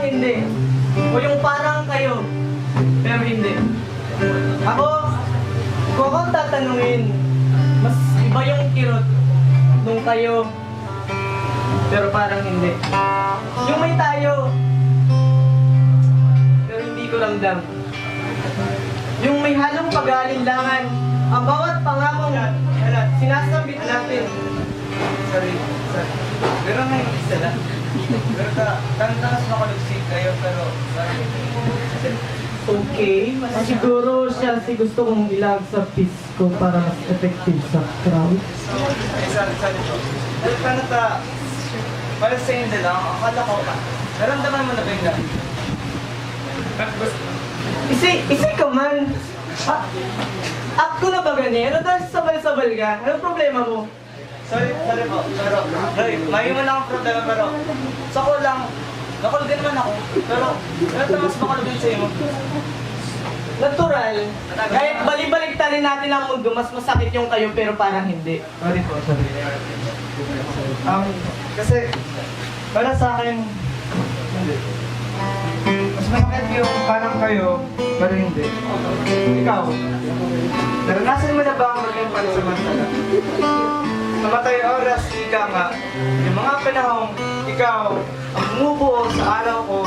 hindi. O yung parang kayo, pero hindi. Ako, kung akong tatanungin, mas iba yung kirot nung kayo, pero parang hindi. Yung may tayo, pero hindi ko ramdam. Yung may halong pag-aalinlangan, ang bawat pangakong sinasambit natin. Sorry. Pero ngayon isa lang. Pero tantas makalugsig kayo, pero Okay, siguro siya si gusto kong ilag sa piece ko para mas effective sa crowd. sorry po. Pero paano para sa inyo lang, akala ko, naramdaman mo na ba yung gabi? Isi ka man. Ako na ba ganyan? Ano dahil sabal-sabal ka? Anong problema mo? Sorry po. Pero, may mo lang ang problema, pero sa ko lang, nakulgin man ako. Pero mas makulgin sa iyo. Natural. Kahit bali-baliktarin natin ang mundo, mas masakit yung kayo pero parang hindi. Sorry. Kasi, para sa akin, hindi. Mas masakit yung parang kayo, pero hindi. Ikaw, naranasan mo na ba ang maging pansamantala? Mamatay oras, ika nga. Yung mga panahong ikaw ang bumubuo sa araw ko,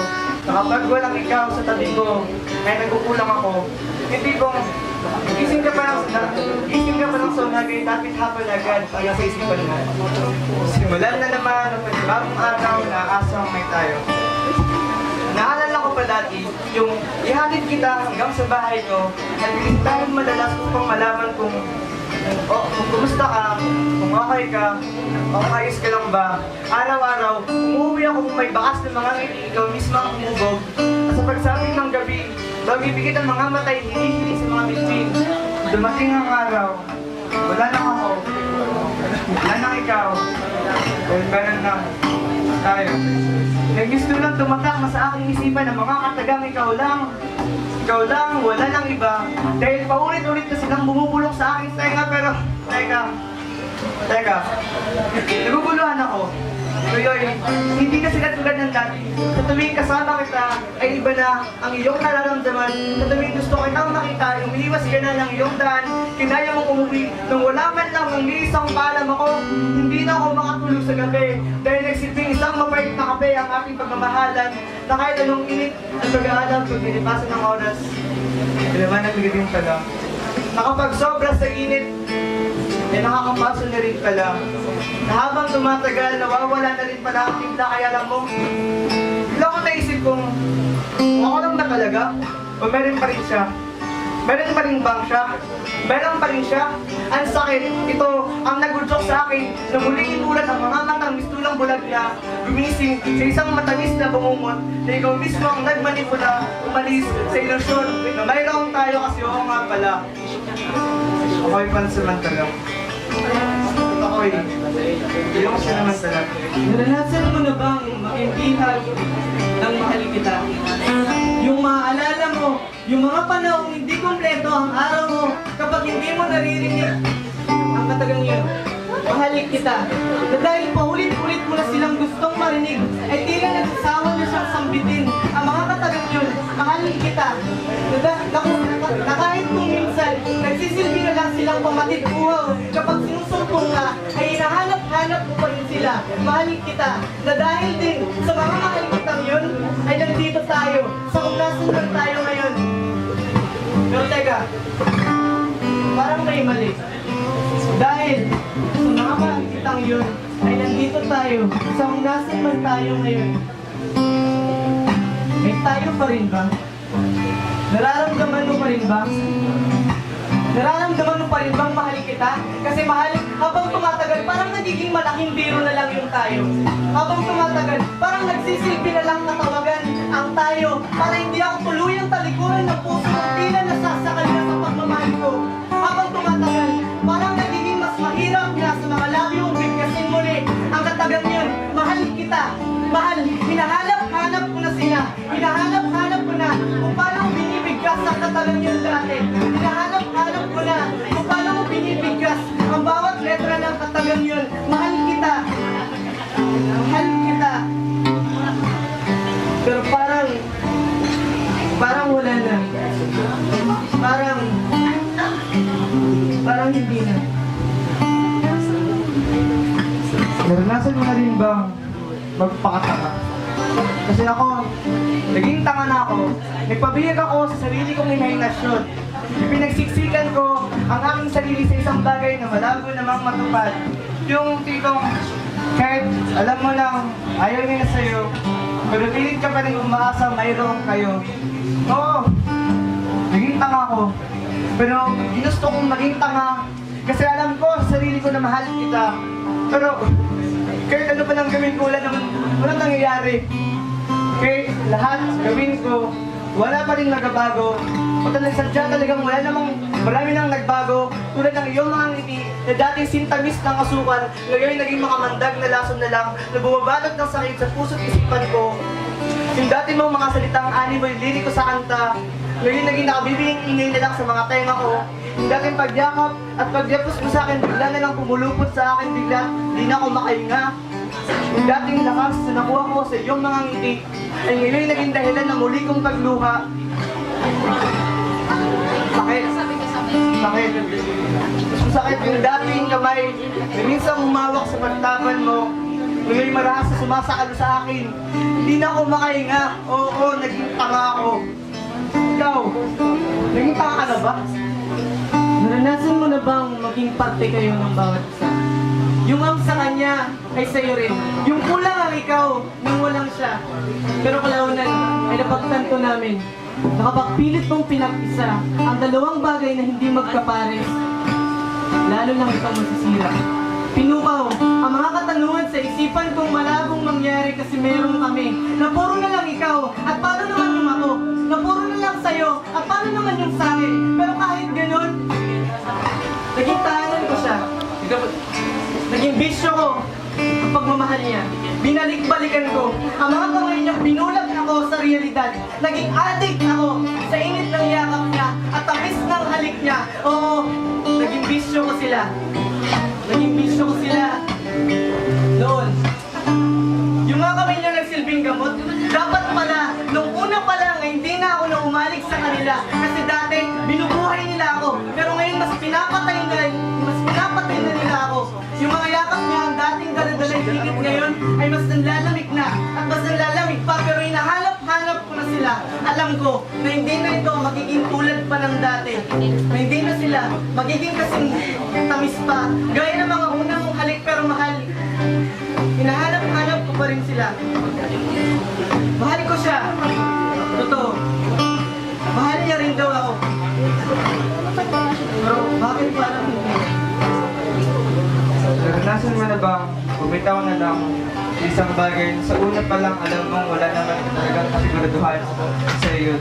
na kapag walang ikaw sa tabi ko, ay nagkukulang ako. Hindi bang gising ka pa ng sonagay, tapit hapon agad para sa isipan mo. Simulan na naman ang panibagong araw na asang may tayo. Naalala ko pa dati, yung ihatid kita hanggang sa bahay ko, at dahil madalas upang malaman kung kumusta ka, kung okay ka, ayos ka lang ba. Araw-araw, umuwi ako kung may bakas ng mga ngiti, ikaw mismo ang umubog. At sa pagsapit ng gabi, magibigit ang mga matay, hinihiling sa mga bitchin. Dumating ang araw, wala nang ako, wala nang ikaw, dahil ganun na tayo. Gusto lang tumatak sa aking isipan ng mga katagang ikaw lang, wala nang iba. Dahil paulit-ulit na silang bumubulok sa aking tenga, pero teka, naguguluhan ako. Ngayon, hindi na sila tulad ng dati. Sa tuwing kasama kita, ay iba na ang iyong nararamdaman. Sa tuwing gusto kitang makita, umiiwas ka na ng iyong daan, kinaya mong umuwi. Nung wala man lang ang isang paalam ako, hindi na ako makatulog sa gabi. Dahil nagsilbing isang mapait na kape ang aking pagmamahalan, na kahit anong init at pag-aalam kung dinipasan ng oras. Kailangan nagiging pala. Nakapag sobra sa init, ay nakakapaso na rin pala. Na habang tumatagal, nawawala na rin pala ang timpla, kaya alam mo, bigla ko naisip kung ako lang ba talaga? O meron pa rin siya? Meron pa rin bang siya? Meron pa rin siya? Ang sakit, ito ang nagudjok sa akin na muling inulat ang mga matang mistulang bulag niya, gumising sa isang matamis na bungungot na ikaw mismo ang nagmanipula, umalis sa ilusyon na mayroong tayo kasi oo nga pala. Ako'y pansamantala. Ako'y iyong sinamantala. Naranasan mo na bang makimbihag ng mahal kita? Yung maaalala mo, yung mga panahong hindi kompleto ang araw mo kapag hindi mo naririnig ang katagang yun. Mahalik kita. Na dahil paulit-ulit mo na silang gustong marinig, ay tila nagsasawa na siyang sambitin ang mga katagang yun. Mahalik kita. Na kahit kung minsan, nagsisilbi na lang silang pamatid buhaw. Kapag sinusumpong ka, ay hinahanap-hanap mo pa rin sila. Mahalik kita. Na dahil din sa mga mahalikitang yun, ay nandito tayo. Sa kung nasan tayo ngayon. Pero teka, parang may mali. Dahil sa mga mahalikitang yun, ay nandito tayo. Sa kung nasan man tayo ngayon. May tayo pa rin ba? Nararamdaman mo pa rin ba? Nararamdaman mo pa rin bang mahal kita? Kasi mahal, habang tumatagal, parang nagiging malaking biro na lang yung tayo. Habang tumatagal, parang nagsisilbi na lang katawagan ang tayo para hindi ako tuluyang talikuran ng puso at tila nasasakal na sa pagmamahal ko. Habang tumatagal, parang nagiging mas mahirap na sa mga labiong bigkasin muli ang katagang yun. Mahal kita. Mahal, hinahanap-hanap ko na sila. Hinahanap-hanap ko na kung paano mo binibigkas ang katagang yun dati. Hinahanap-hanap ko na kung paano mo binibigkas ang bawat letra ng katagang yun. Mahal kita. Mahal kita. Pero parang wala na. Parang hindi na. Naranasan mo na rin bang magpakatanga? Kasi ako, naging tanga na ako. Nagpabihag ako sa sarili kong imahinasyon. Pinagsiksikan ko ang aking sarili sa isang bagay na malabo namang matupad. Yung tipong, kahit alam mo lang, ayaw niya sa'yo, pero pilit ka pa rin umaasa mayroon kayo. Oo, naging tanga ko. Pero ginusto kong maging tanga kasi alam ko sa sarili ko na mahal kita. Pero kahit ano pa nang gawin ko, walang nangyayari. Kahit lahat gawin ko, wala pa rin nagbabago. O sadya talagang marami nang nagbago. Tulad ng iyong mga ngiti na dating sintamis ng asukal, ngayon naging makamandag na lason na lang, na bumabalot ng sakit sa puso't isipan ko. Yung dati mong mga salitang animo yung lirik ko sa kanta, ngayon naging nakabibiging ingay na lang sa mga tenga ko. Yung dating pagyakap at pagyapos mo sa akin, bigla na lang pumulupot sa akin bigla, di na ako makahinga. Yung dating lakas na nakuha ko sa iyong mga ngiti, ay ngayon naging dahilan ng muli kong pagluha. Sakit. Mas masakit yung dating kamay na minsan umawak sa pagtapan mo. Ngayon marahas na sumasakalo sa akin. Hindi na ako makahinga. Oo, naging tanga ako. Ikaw, naging tanga ka na ba? Naranasan mo na bang maging parte kayo ng bawat isa? Yung ang sa kanya ay sa'yo rin. Yung kulang ang ikaw, nung walang siya. Pero kalaunan ay napagtanto namin. Nakapagpilit mong pinag-isa ang dalawang bagay na hindi magkapares. Lalo lang ikaw masisira. Pinukaw ang mga katanungan sa isipan kong malabong mangyari kasi meron kami. Na puro na lang ikaw at paano naman yung ako? Na puro na lang sa'yo at paano naman yung sa'kin? Pero kahit ganun, naging tahanan ko siya. Naging bisyo ko ang pagmamahal niya. Binalik-balikan ko ang mga kamay niyang binulag ako sa realidad. Naging addict ako sa init ng yakap niya at tamis ng halik niya. Oo, naging bisyo ko sila. Naging bisyo ko sila. Noon. Yung mga kamay niya nagsilbing gamot, dapat pala, nung una pa lang ay hindi na ako na umalik sa kanila. Kasi dati, binubuhay nila ako. Pero ngayon, mas pinapatay na nila ako. Yung mga yakap niya, ang dating daladalay higit ngayon, ay mas nanlalamig na. At mas nanlalamig pa, pero hinahanap-hanap ko na sila. Alam ko na hindi na ito magiging tulad pa ng dati. Na hindi na sila magiging kasing tamis pa. Gaya ng mga unang mong halik pero mahal. Hinahanap-hanap ko pa rin sila. Mahal ko siya. Totoo. Mahal niya rin daw ako. Pero bakit parang hindi? Naranasan mo na bang bumitaw na lang sa isang bagay na sa una pa lang alam mong wala naman talagang kasiguraduhan sa iyo?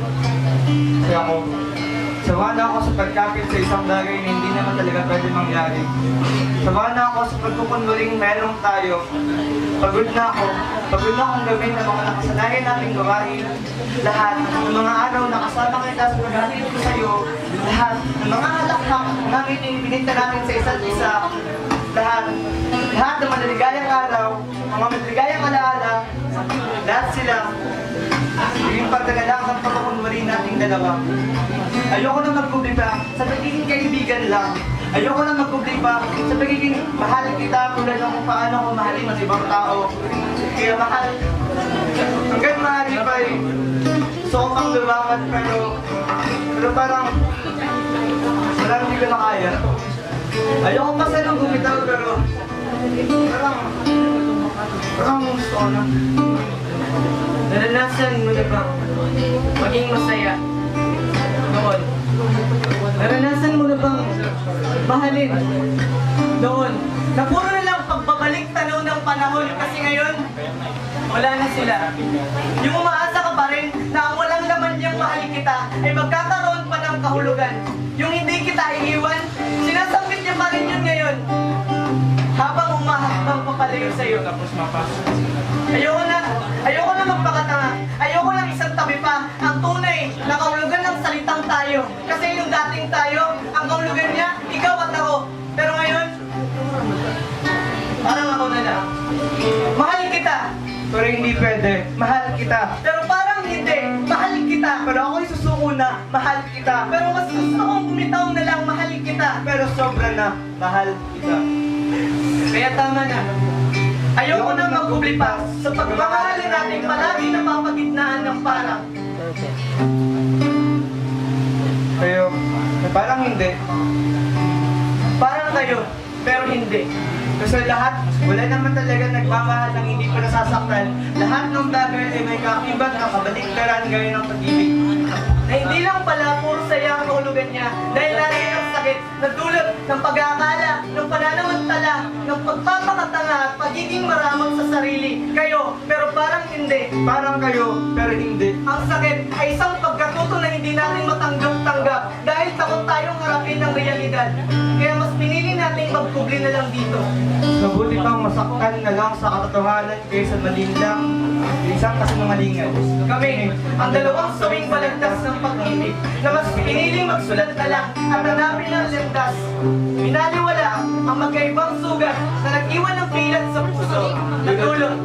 Kasi ako, sawa na ako sa pagkapit sa isang bagay na hindi naman talaga pwede mangyari. Sawa na ako sa pagkukunwaring meron tayo. Pagod na akong gawin ng mga nakasanayan nating gawain. Lahat ng mga araw na kasama kita sa paghahatid ko sa iyo. Lahat ng mga halakhak na bininta namin sa isa't isa. Lahat ng maliligayang araw, mga maliligayang alaala, lahat sila, yung pagkagalang ng pagkukunwari nating dalawa. Ayoko na magkubli pa sa pagiging kaibigan lang. Ayoko na magkubli pa sa pagiging mahal kita tulad ng kung paano ko mahalin ang ibang tao. Kaya mahal, hanggang maaari pa gusto ko pang lumawan pero parang hindi ko na kaya. Ayoko pa sa nung bumitaw pero parang gusto ko na. Naranasan mo na bang maging masaya noon? Naranasan mo na bang mahalin noon? Na puro na lang pagbabalik tanaw ng panahon kasi ngayon, wala na sila. Yung umaasa ka pa rin na ang walang laman niyang mahal kita ay magkakaroon pa ng kahulugan. Yung hindi kita iiwan, sinasambit niya pa rin yun ngayon. Habang umahambang papalayo sa'yo. Ayoko na magpakatanga. Ayoko lang isang tabi pa. Ang tunay na kahulugan ng salitang tayo. Kasi yung dating tayo, ang kahulugan niya, ikaw at ako. Pero ngayon, parang ako na lang. Mahal kita. Pero hindi pwede. Mahal kita. Pero parang hindi, mahal kita. Pero ako'y susuko na, mahal kita. Pero mas gusto kong bumitaw na lang, mahal kita. Pero sobra na, mahal kita. Kaya tama na. Ayoko na magkubli pa sa pagmamahalin natin palagi napapagitnaan ng parang. Kayo, parang hindi. Parang kayo, pero hindi. Kasi lahat, wala naman talaga nagmamahal ng hindi pa nasasaktan. Lahat ng bagay ay may kakibat na kabaliktaran gaya ng pag-ibig. Na hindi lang pala puro saya ang kahulugan niya dahil lagi ng sakit na dulot ng pag-aakala, ng pananamantala, ng pagpapakatanga at pagiging maramot sa sarili. Kayo, pero parang hindi. Parang kayo, pero hindi. Ang sakit ay isang pagkatuto na hindi natin matanggap-tanggap dahil takot tayong harapin ng realidad. Kaya mas pinili nating magkubli na lang dito. Mabuti pang masaktan na lang sa katotohanan kaysa malinlang isang kasinungalingan. Kami, ang dalawang sawing balagtas ng pag-ibig na mas piniling magsulat na lang at hanapin ang landas. Binaliwala ang magkaibang sugat na nag-iwan ng pilat sa puso. Nadulot